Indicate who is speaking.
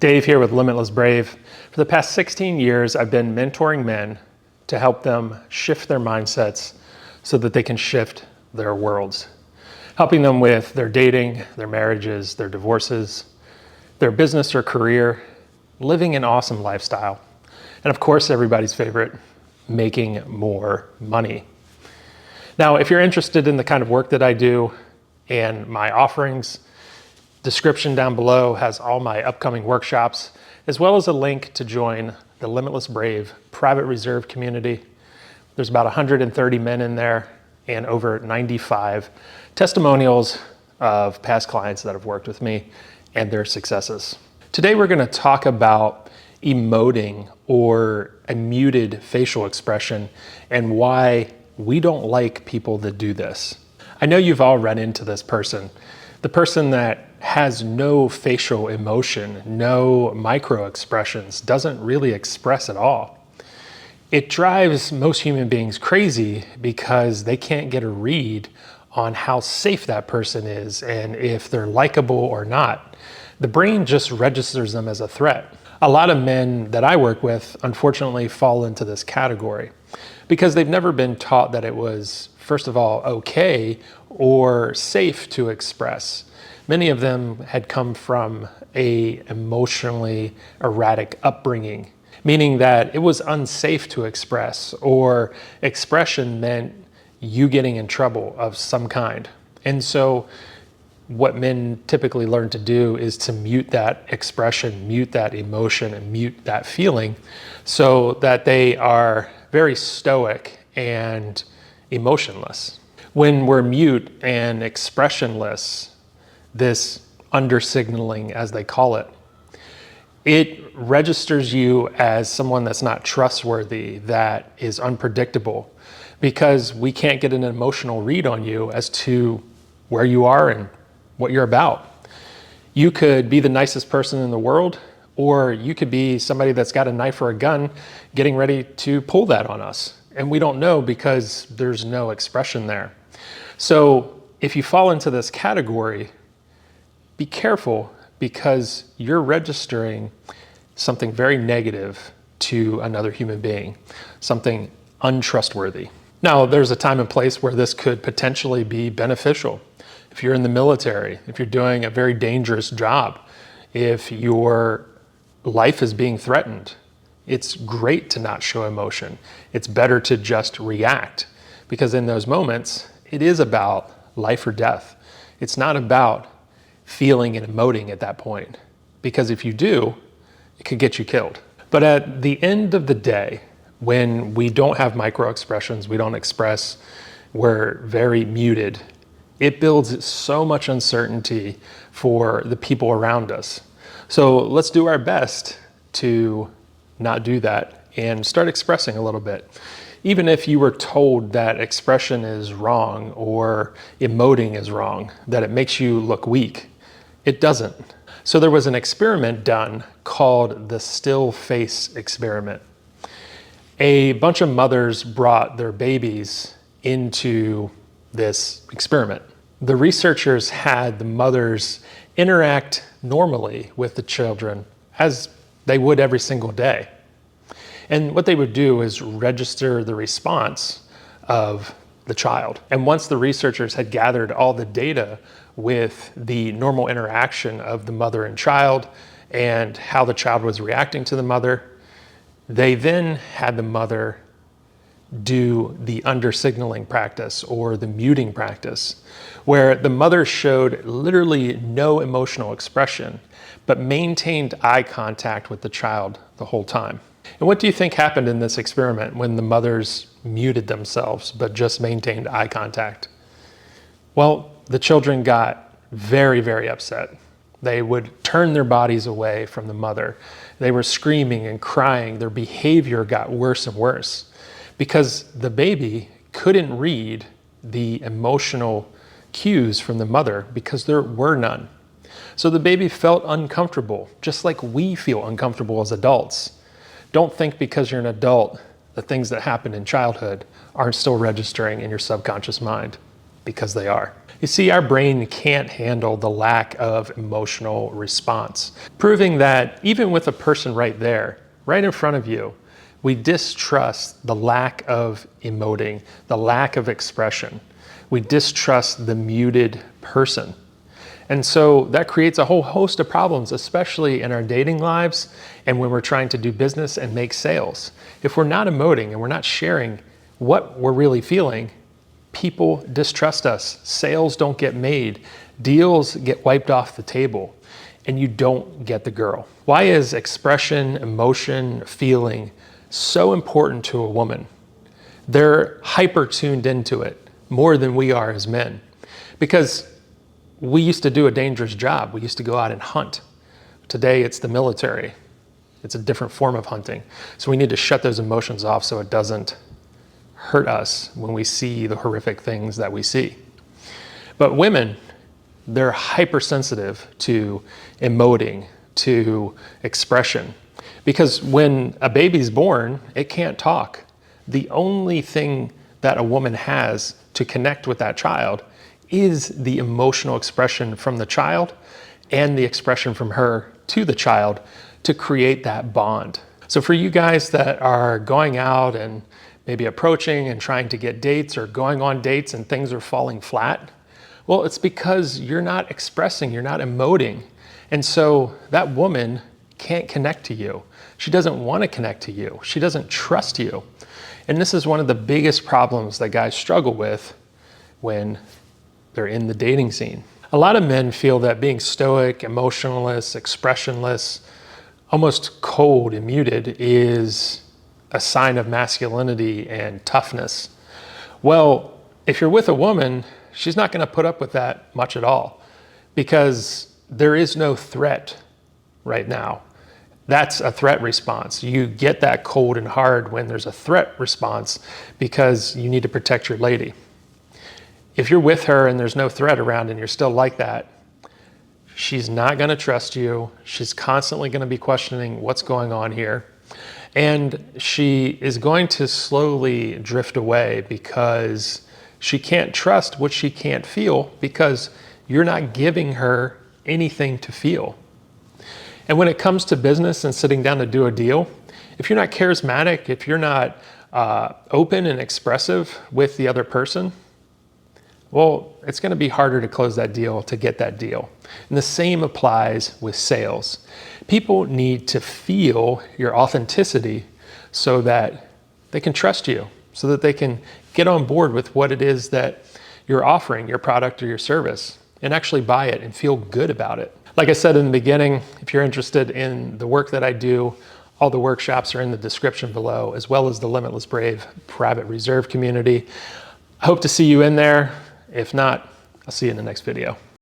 Speaker 1: Dave here with Limitless Brave. For the past 16 years, I've been mentoring men to help them shift their mindsets so that they can shift their worlds. Helping them with their dating, their marriages, their divorces, their business or career, living an awesome lifestyle. And of course, everybody's favorite, making more money. Now, if you're interested in the kind of work that I do and my offerings, description down below has all my upcoming workshops, as well as a link to join the Limitless Brave private reserve community. There's about 130 men in there and over 95 testimonials of past clients that have worked with me and their successes. Today, we're gonna talk about emoting or a muted facial expression and why we don't like people that do this. I know you've all run into this person, the person that has no facial emotion, no micro expressions, doesn't really express at all. It drives most human beings crazy because they can't get a read on how safe that person is and if they're likable or not. The brain just registers them as a threat. A lot of men that I work with, unfortunately, fall into this category because they've never been taught that it was, first of all, okay or safe to express. Many of them had come from a emotionally erratic upbringing, meaning that it was unsafe to express, or expression meant you getting in trouble of some kind. And so what men typically learn to do is to mute that expression, mute that emotion, and mute that feeling so that they are very stoic and emotionless. When we're mute and expressionless, this under-signaling, as they call it, it registers you as someone that's not trustworthy, that is unpredictable, because we can't get an emotional read on you as to where you are and what you're about. You could be the nicest person in the world, or you could be somebody that's got a knife or a gun getting ready to pull that on us. And we don't know because there's no expression there. So if you fall into this category, be careful, because you're registering something very negative to another human being, something untrustworthy. Now, there's a time and place where this could potentially be beneficial. If you're in the military, if you're doing a very dangerous job, if your life is being threatened, it's great to not show emotion. It's better to just react, because in those moments, it is about life or death. It's not about feeling and emoting at that point, because if you do, it could get you killed. But at the end of the day, when we don't have micro expressions, we don't express, we're very muted, it builds so much uncertainty for the people around us. So let's do our best to not do that and start expressing a little bit. Even if you were told that expression is wrong or emoting is wrong, that it makes you look weak, it doesn't. So there was an experiment done called the still face experiment. A bunch of mothers brought their babies into this experiment. The researchers had the mothers interact normally with the children as they would every single day. And what they would do is register the response of the child. And once the researchers had gathered all the data with the normal interaction of the mother and child and how the child was reacting to the mother, they then had the mother do the under-signaling practice or the muting practice, where the mother showed literally no emotional expression, but maintained eye contact with the child the whole time. And what do you think happened in this experiment when the mothers muted themselves but just maintained eye contact? Well, the children got very, very upset. They would turn their bodies away from the mother. They were screaming and crying. Their behavior got worse and worse because the baby couldn't read the emotional cues from the mother because there were none. So the baby felt uncomfortable, just like we feel uncomfortable as adults. Don't think because you're an adult, the things that happened in childhood aren't still registering in your subconscious mind. because they are. You see, our brain can't handle the lack of emotional response, proving that even with a person right there, right in front of you, we distrust the lack of emoting, the lack of expression. We distrust the muted person. And so that creates a whole host of problems, especially in our dating lives and when we're trying to do business and make sales. If we're not emoting and we're not sharing what we're really feeling, people distrust us. Sales don't get made. Deals get wiped off the table, and you don't get the girl. Why is expression, emotion, feeling so important to a woman? They're hyper tuned into it more than we are as men, because we used to do a dangerous job. We used to go out and hunt. Today it's the military. It's a different form of hunting. So we need to shut those emotions off so it doesn't hurt us when we see the horrific things that we see. But women, they're hypersensitive to emoting, to expression, because when a baby's born, it can't talk. The only thing that a woman has to connect with that child is the emotional expression from the child and the expression from her to the child to create that bond. So for you guys that are going out and maybe approaching and trying to get dates or going on dates and things are falling flat, well, it's because you're not expressing, you're not emoting. And so that woman can't connect to you. She doesn't want to connect to you. She doesn't trust you. And this is one of the biggest problems that guys struggle with when they're in the dating scene. A lot of men feel that being stoic, emotionless, expressionless, almost cold and muted is a sign of masculinity and toughness. Well, if you're with a woman, she's not going to put up with that much at all, because there is no threat right now. That's a threat response. You get that cold and hard when there's a threat response because you need to protect your lady. If you're with her and there's no threat around and you're still like that, she's not going to trust you. She's constantly going to be questioning what's going on here. And she is going to slowly drift away because she can't trust what she can't feel, because you're not giving her anything to feel. And when it comes to business and sitting down to do a deal, if you're not charismatic, if you're not open and expressive with the other person, well, it's going to be harder to close that deal, to get that deal. And the same applies with sales. People need to feel your authenticity so that they can trust you, so that they can get on board with what it is that you're offering, your product or your service, and actually buy it and feel good about it. Like I said in the beginning, if you're interested in the work that I do, all the workshops are in the description below, as well as the Limitless Brave private reserve community. I hope to see you in there. If not, I'll see you in the next video.